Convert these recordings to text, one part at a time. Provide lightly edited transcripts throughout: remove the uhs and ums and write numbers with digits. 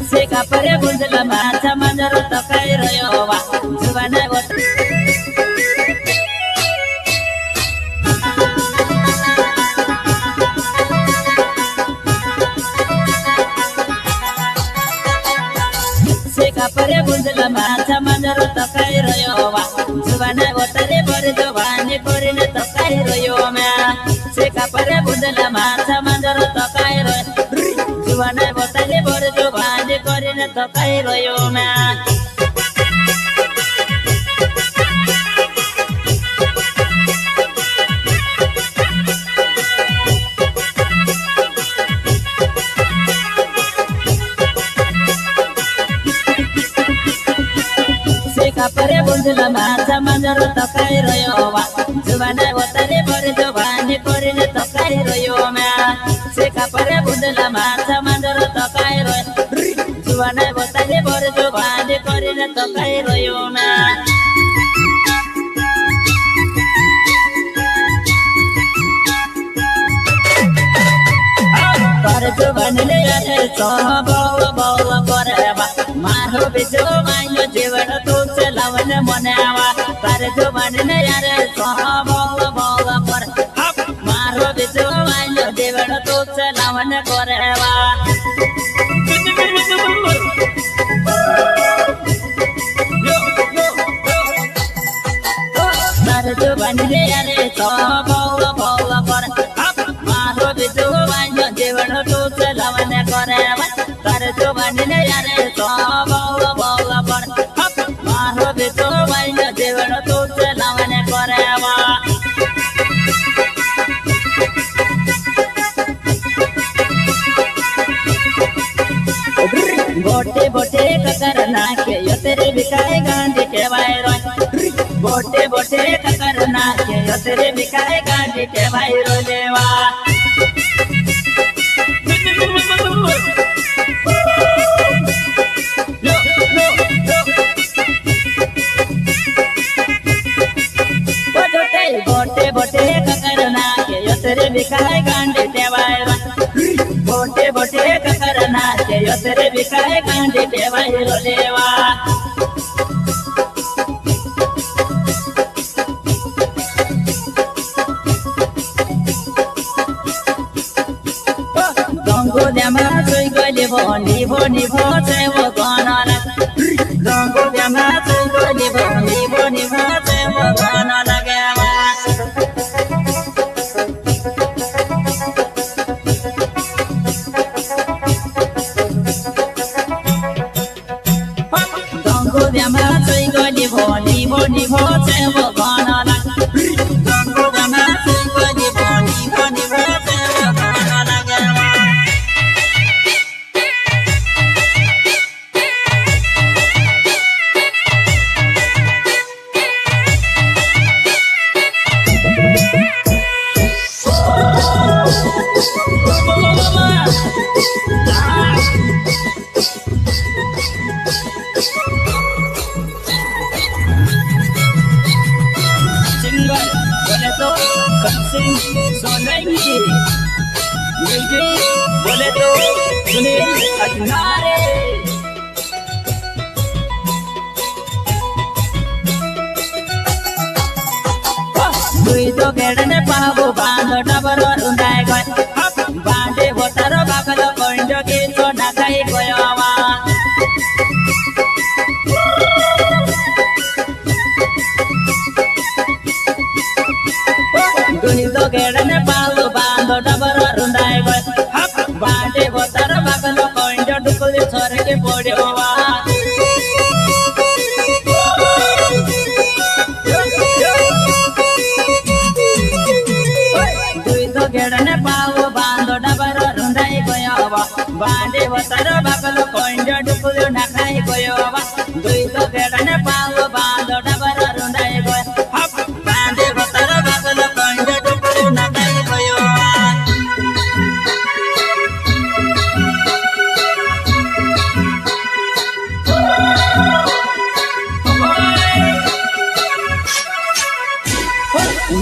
Se kapare bundla macha manjaro takai royo wa Juvana wat Se kapare bundla macha manjaro takai royo wa Juvana watare bor jovani korine takai royo ma Se kapare bundla macha manjaro takai royo Juvana watare bor jovani korine takai royo ma Kapare bundla macha manjaro takai royo wa Juvana watare bor jovani korine takai royo ma Se kapare bundla macha manjaro takai royo Juvana watare bor jovani korine takai royo ma Par jovani le ate so bola koreba Maro bijo mayo jivana tu lawan monawa par jovani ne yare so bola kor maro bijo mayo jivana tu lawan korewa par jovani ne yare so bola kor maro bijo mayo jivana tu lawan korewa par jovani ne yare so bola kor maro bijo mayo jivana tu lawan korewa बोटे बोटे ककरना के यो तेरे बिकाए गांधी के वायरो बोटे बोटे ककरना के यो तेरे बिकाए गांधी के वायरो देवा बोटे बोटे ककरना के यो तेरे बिकाए गांधी के वायरो बोटे बोटे ककरना के यो तेरे बिकाए गांधी के वायरो देवा गंगो देमा सोई गली भोनी भोनी भोचे वो गाना गंगो देमा सोई गली भोनी भोनी भोचे वो गाना लगेवा गंगो देमा सोई गली भोनी भोनी भोचे वो गाना गंगो देमा सोई गली भोनी भोनी भोचे वो गाना लगेवा बोले तो सुनील अजनारे दुई तो गेड़ने पाबो बांधो डबरो रुंदाय गय बांधे बोतरो बाकलो कोंजो की तो नाकाई कोयवा दुई तो गेड़ने पाबो बांधो डबरो रुंदाय गय बांधे बोतरो बाकलो कोंजो डुकुली छोरे के पोड़वा गेड़ने पाओ बांधो डबरो रुंदाई गयोवा बांधे बोतरो बाकलो कोंजो डुकुली नाखाई गयोवा दुई तो गेड़ने पाओ बांधो डबरो रुंदाई गयो बांधे बोतरो बाकलो कोंजो डुकुली नाखाई गयोवा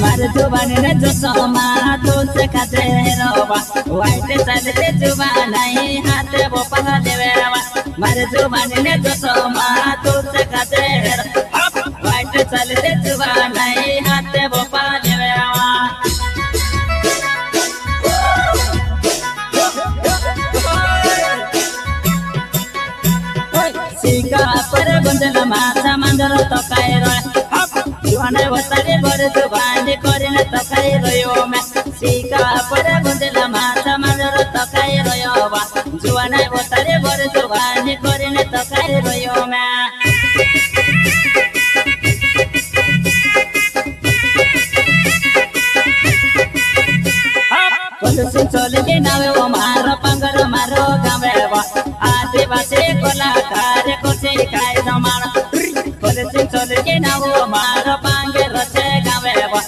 मारे जुबानी ने जो सोमा तो से खाते रोवा वाइटे साले जुबान नहीं हाथे वो पका देवेवा मारे जुबानी ने तो सोमा तुझ खाते वाइट चलते जुबान नहीं हाथे वो पाले वेवा सिका पर बंदला माथा मंदर तो काय रो जुआने वतारे बर जुबानी करे न तो काय रोयो मैं सिका पर बंदला माथा मंदर तो काय रोयो बा जुआने वतारे बर जुबानी करे न तो काय रोयो मैं से चले के नावे वो मारो पंगर मारो गावे वो आदिवासी कलाकार को से काय जमाना से चले के नावे वो मारो पंगर से गावे वो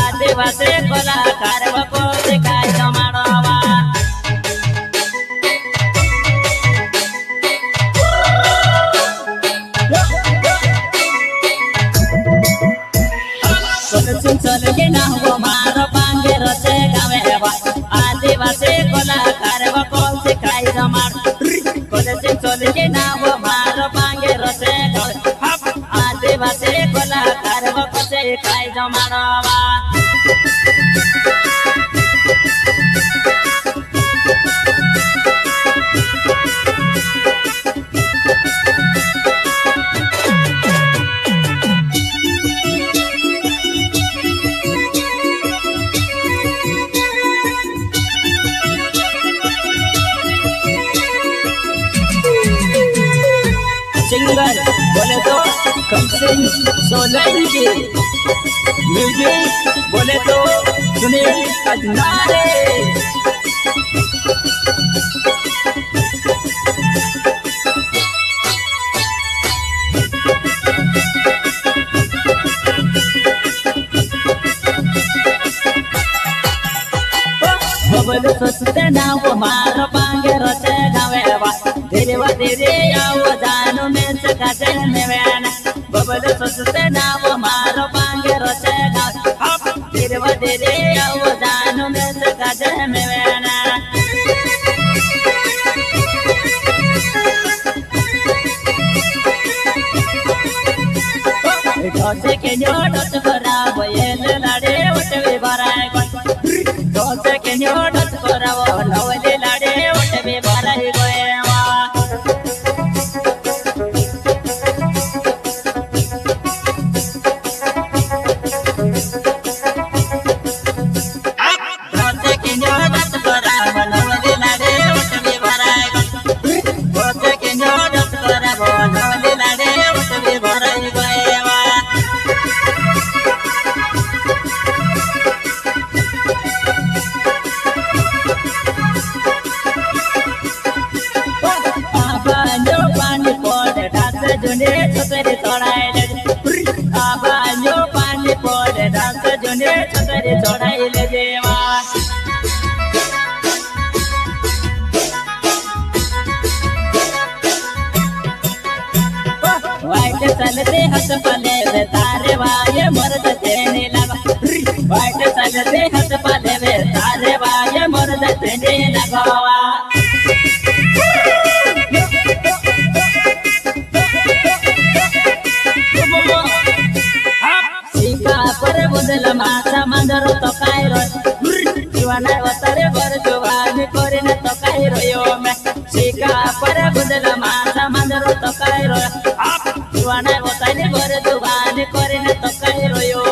आदिवासी कलाकार को से काय जमाना चले के नावे वो मारो पंगर से गावे वो आदिवासी कलाकार कौन से खाई जमार कॉलेज चले के नाम मारो पांगे रसे आदिवासी कलाकार कौन से खाई जमार सिंगर बोले तो कंसिंग सोलंकी म्यूजिक बोले तो सुनील अजनारे बबल सोचते नाव मारो पांगे रोते गावे वा धीरे आओ जानो में सकाते में बबल सोचते नाव मारो पांगे रोते गावे धीरे आओ जानो में सकाते में ढोसे के ढोस बराबर ये लाड़े उठे बराबर ढोसे के ढोस बराबर नवले लाड़े उठे बराबर छतरी चढ़ाइले आबाजो पानी पड़े डांस जुने छतरी चढ़ाइले जेवा वाइट चलते हंस पले वे तारे वाये मर्द देने लगा वाइट चलते हंस पले वे तारे वाये मर्द देने लगा माथा मंदर तो काय रो जुआना वतारे बर जुबानी करे न तो काय रोयो मैं सिका पर बुदल माथा मंदर तो काय रो जुआना वतारे बर जुबानी करे न तो काय रोयो